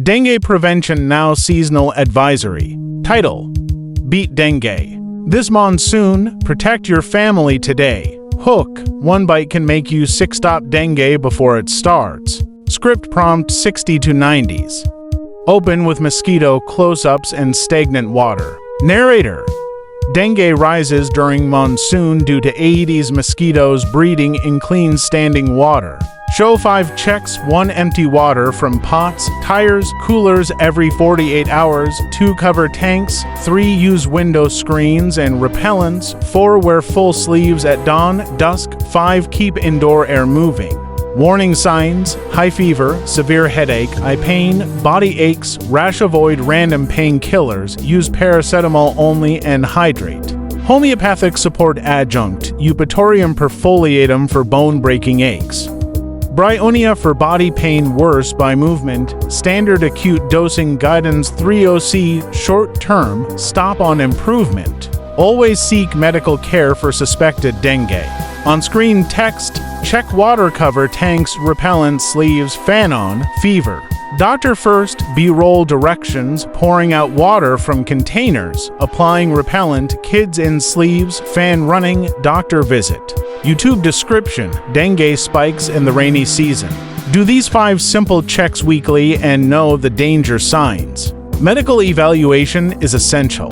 Dengue Prevention Now Seasonal Advisory. Title: Beat Dengue. This monsoon, protect your family today. Hook: one bite can make you sick. Stop dengue before it starts. Script prompt 60 to 90s. Open with mosquito close-ups and stagnant water. Narrator: dengue rises during monsoon due to Aedes mosquitoes breeding in clean standing water. Show 5 checks: 1 empty water from pots, tires, coolers every 48 hours, 2 cover tanks, 3 use window screens and repellents, 4 wear full sleeves at dawn, dusk, 5 keep indoor air moving. Warning signs: high fever, severe headache, eye pain, body aches, rash. Avoid random painkillers, use paracetamol only and hydrate. Homeopathic support adjunct: Eupatorium perfoliatum for bone-breaking aches. Bryonia for body pain worse by movement. Standard acute dosing guidance 3OC short-term, stop on improvement. Always seek medical care for suspected dengue. On-screen text: check water cover tanks, repellent sleeves, fan on, fever. Doctor first, B-roll directions: pouring out water from containers, applying repellent, kids in sleeves, fan running, doctor visit. YouTube description: dengue spikes in the rainy season. Do these 5 simple checks weekly and know the danger signs. Medical evaluation is essential.